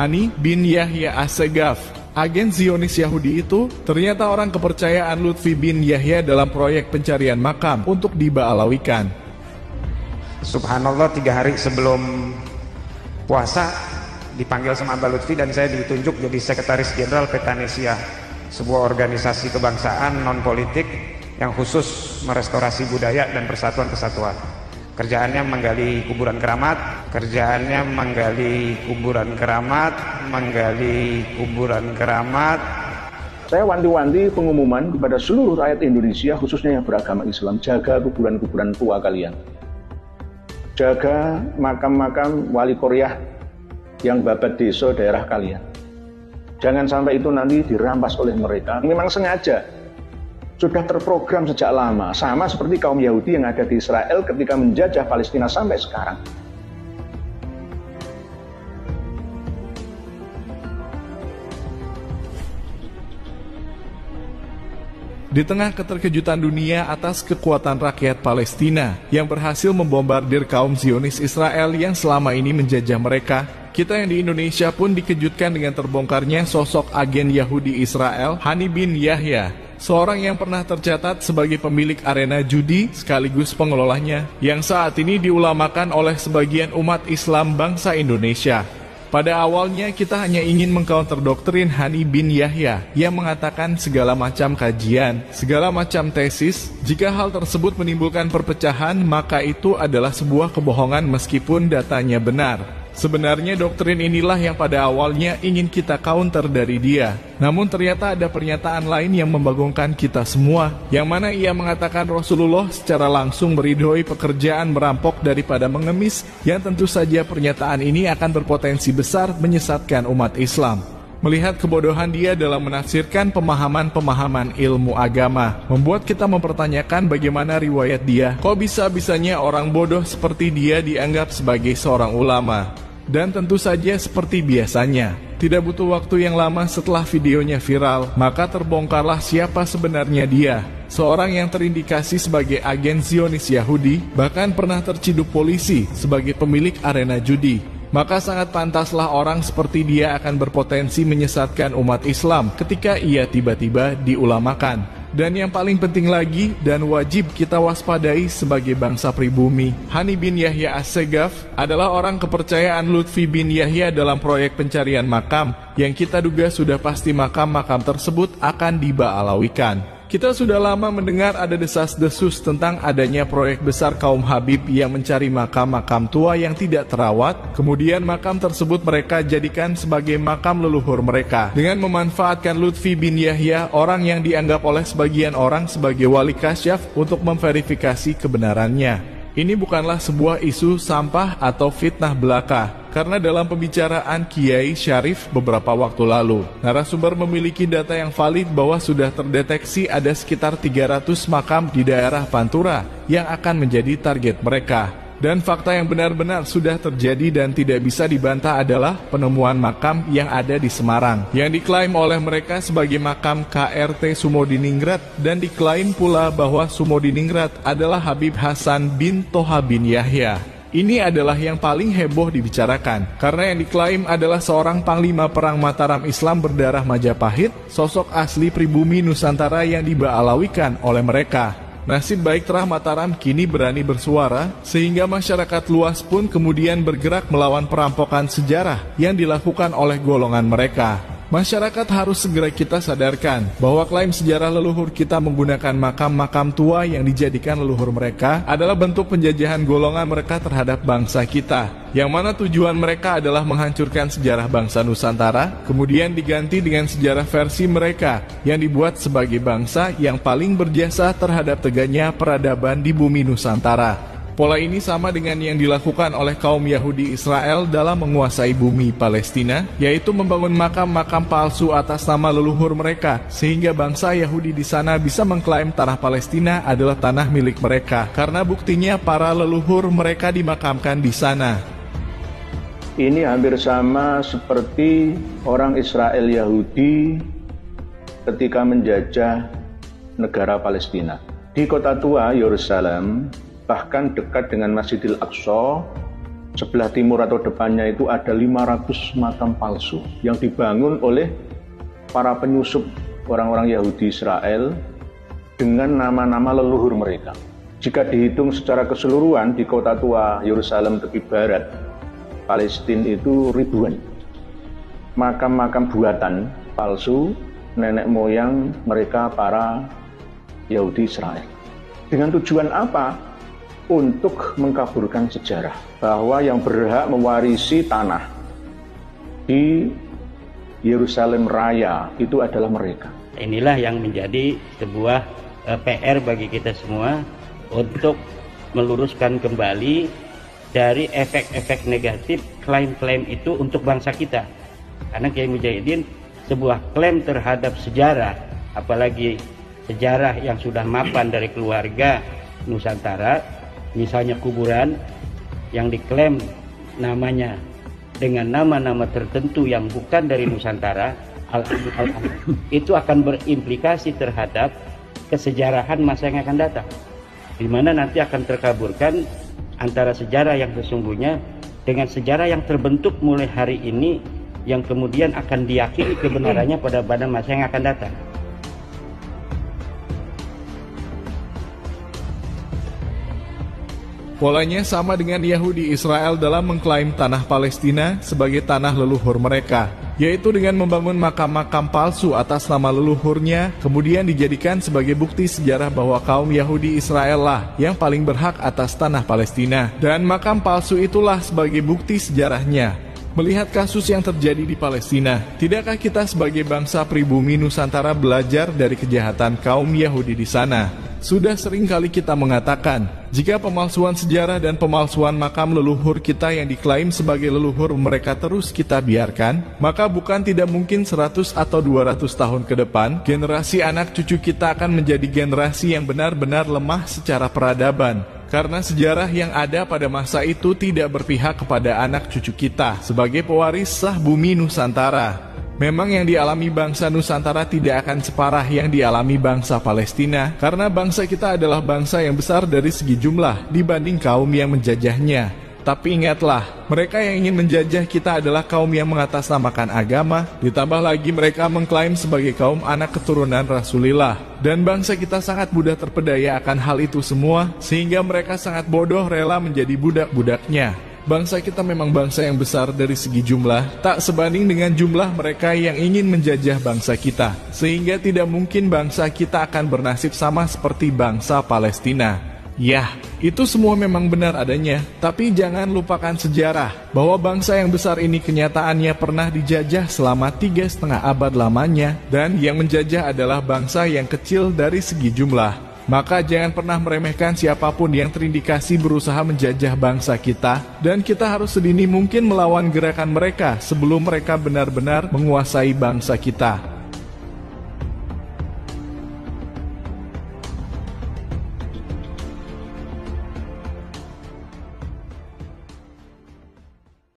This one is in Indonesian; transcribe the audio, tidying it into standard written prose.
Hani bin Yahya Assegaf. Agen Zionis Yahudi itu ternyata orang kepercayaan Lutfi bin Yahya dalam proyek pencarian makam untuk diba'alawikan. Subhanallah, 3 hari sebelum puasa dipanggil sama Mbak Lutfi dan saya ditunjuk jadi Sekretaris Jenderal Petanesia, sebuah organisasi kebangsaan non-politik yang khusus merestorasi budaya dan persatuan kesatuan. Kerjaannya menggali kuburan keramat, menggali kuburan keramat. Saya wanti-wanti pengumuman kepada seluruh rakyat Indonesia, khususnya yang beragama Islam, jaga kuburan-kuburan tua kalian. Jaga makam-makam wali koryah yang babat desa daerah kalian. Jangan sampai itu nanti dirampas oleh mereka. Memang sengaja. Sudah terprogram sejak lama, sama seperti kaum Yahudi yang ada di Israel ketika menjajah Palestina sampai sekarang. Di tengah keterkejutan dunia atas kekuatan rakyat Palestina yang berhasil membombardir kaum Zionis Israel yang selama ini menjajah mereka, kita yang di Indonesia pun dikejutkan dengan terbongkarnya sosok agen Yahudi Israel, Hani bin Yahya, seorang yang pernah tercatat sebagai pemilik arena judi sekaligus pengelolanya, yang saat ini diulamakan oleh sebagian umat Islam bangsa Indonesia. Pada awalnya kita hanya ingin mengcounter doktrin Hani bin Yahya yang mengatakan segala macam kajian, segala macam tesis, jika hal tersebut menimbulkan perpecahan maka itu adalah sebuah kebohongan meskipun datanya benar. Sebenarnya doktrin inilah yang pada awalnya ingin kita counter dari dia. Namun ternyata ada pernyataan lain yang membagongkan kita semua, yang mana ia mengatakan Rasulullah secara langsung meridhoi pekerjaan merampok daripada mengemis, yang tentu saja pernyataan ini akan berpotensi besar menyesatkan umat Islam. Melihat kebodohan dia dalam menafsirkan pemahaman-pemahaman ilmu agama, membuat kita mempertanyakan bagaimana riwayat dia. Kok bisa-bisanya orang bodoh seperti dia dianggap sebagai seorang ulama? Dan tentu saja seperti biasanya, tidak butuh waktu yang lama setelah videonya viral, maka terbongkarlah siapa sebenarnya dia. Seorang yang terindikasi sebagai agen Zionis Yahudi, bahkan pernah terciduk polisi sebagai pemilik arena judi. Maka sangat pantaslah orang seperti dia akan berpotensi menyesatkan umat Islam ketika ia tiba-tiba diulamakan. Dan yang paling penting lagi dan wajib kita waspadai sebagai bangsa pribumi, Hani bin Yahya Assegaf adalah orang kepercayaan Lutfi bin Yahya dalam proyek pencarian makam yang kita duga sudah pasti makam-makam tersebut akan diba'alawikan. Kita sudah lama mendengar ada desas-desus tentang adanya proyek besar kaum Habib yang mencari makam-makam tua yang tidak terawat, kemudian makam tersebut mereka jadikan sebagai makam leluhur mereka, dengan memanfaatkan Lutfi bin Yahya, orang yang dianggap oleh sebagian orang sebagai wali kasyaf, untuk memverifikasi kebenarannya. Ini bukanlah sebuah isu sampah atau fitnah belaka, karena dalam pembicaraan Kiai Syarif beberapa waktu lalu, narasumber memiliki data yang valid bahwa sudah terdeteksi ada sekitar 300 makam di daerah Pantura yang akan menjadi target mereka. Dan fakta yang benar-benar sudah terjadi dan tidak bisa dibantah adalah penemuan makam yang ada di Semarang, yang diklaim oleh mereka sebagai makam KRT Sumodiningrat, dan diklaim pula bahwa Sumodiningrat adalah Habib Hasan bin Toha bin Yahya. Ini adalah yang paling heboh dibicarakan, karena yang diklaim adalah seorang panglima perang Mataram Islam berdarah Majapahit, sosok asli pribumi Nusantara yang diba'alawikan oleh mereka. Nasib baik Terah Mataram kini berani bersuara, sehingga masyarakat luas pun kemudian bergerak melawan perampokan sejarah yang dilakukan oleh golongan mereka. Masyarakat harus segera kita sadarkan bahwa klaim sejarah leluhur kita menggunakan makam-makam tua yang dijadikan leluhur mereka adalah bentuk penjajahan golongan mereka terhadap bangsa kita, yang mana tujuan mereka adalah menghancurkan sejarah bangsa Nusantara, kemudian diganti dengan sejarah versi mereka yang dibuat sebagai bangsa yang paling berjasa terhadap tegaknya peradaban di bumi Nusantara. Pola ini sama dengan yang dilakukan oleh kaum Yahudi Israel dalam menguasai bumi Palestina, yaitu membangun makam-makam palsu atas nama leluhur mereka, sehingga bangsa Yahudi di sana bisa mengklaim tanah Palestina adalah tanah milik mereka, karena buktinya para leluhur mereka dimakamkan di sana. Ini hampir sama seperti orang Israel Yahudi ketika menjajah negara Palestina. Di kota tua Yerusalem, bahkan dekat dengan Masjidil Aqsa, sebelah timur atau depannya itu ada 500 makam palsu yang dibangun oleh para penyusup orang-orang Yahudi Israel dengan nama-nama leluhur mereka. Jika dihitung secara keseluruhan di kota tua Yerusalem tepi barat, Palestina itu ribuan makam-makam buatan palsu nenek moyang mereka para Yahudi Israel. Dengan tujuan apa? Untuk mengkaburkan sejarah bahwa yang berhak mewarisi tanah di Yerusalem Raya itu adalah mereka. Inilah yang menjadi sebuah PR bagi kita semua untuk meluruskan kembali dari efek-efek negatif klaim-klaim itu untuk bangsa kita. Karena Kiai Mujahidin sebuah klaim terhadap sejarah, apalagi sejarah yang sudah mapan dari keluarga Nusantara, misalnya kuburan yang diklaim namanya dengan nama-nama tertentu yang bukan dari Nusantara, itu akan berimplikasi terhadap kesejarahan masa yang akan datang, di mana nanti akan terkaburkan antara sejarah yang sesungguhnya dengan sejarah yang terbentuk mulai hari ini yang kemudian akan diyakini kebenarannya pada masa yang akan datang. Polanya sama dengan Yahudi Israel dalam mengklaim tanah Palestina sebagai tanah leluhur mereka, yaitu dengan membangun makam-makam palsu atas nama leluhurnya, kemudian dijadikan sebagai bukti sejarah bahwa kaum Yahudi Israel lah yang paling berhak atas tanah Palestina. Dan makam palsu itulah sebagai bukti sejarahnya. Melihat kasus yang terjadi di Palestina, tidakkah kita sebagai bangsa pribumi Nusantara belajar dari kejahatan kaum Yahudi di sana? Sudah sering kali kita mengatakan, jika pemalsuan sejarah dan pemalsuan makam leluhur kita yang diklaim sebagai leluhur mereka terus kita biarkan, maka bukan tidak mungkin 100 atau 200 tahun ke depan, generasi anak cucu kita akan menjadi generasi yang benar-benar lemah secara peradaban. Karena sejarah yang ada pada masa itu tidak berpihak kepada anak cucu kita sebagai pewaris sah bumi Nusantara. Memang yang dialami bangsa Nusantara tidak akan separah yang dialami bangsa Palestina, karena bangsa kita adalah bangsa yang besar dari segi jumlah dibanding kaum yang menjajahnya. Tapi ingatlah, mereka yang ingin menjajah kita adalah kaum yang mengatasnamakan agama, ditambah lagi mereka mengklaim sebagai kaum anak keturunan Rasulullah. Dan bangsa kita sangat mudah terpedaya akan hal itu semua, sehingga mereka sangat bodoh rela menjadi budak-budaknya. Bangsa kita memang bangsa yang besar dari segi jumlah, tak sebanding dengan jumlah mereka yang ingin menjajah bangsa kita, sehingga tidak mungkin bangsa kita akan bernasib sama seperti bangsa Palestina. Yah, itu semua memang benar adanya, tapi jangan lupakan sejarah, bahwa bangsa yang besar ini kenyataannya pernah dijajah selama 3,5 abad lamanya, dan yang menjajah adalah bangsa yang kecil dari segi jumlah. Maka jangan pernah meremehkan siapapun yang terindikasi berusaha menjajah bangsa kita, dan kita harus sedini mungkin melawan gerakan mereka sebelum mereka benar-benar menguasai bangsa kita.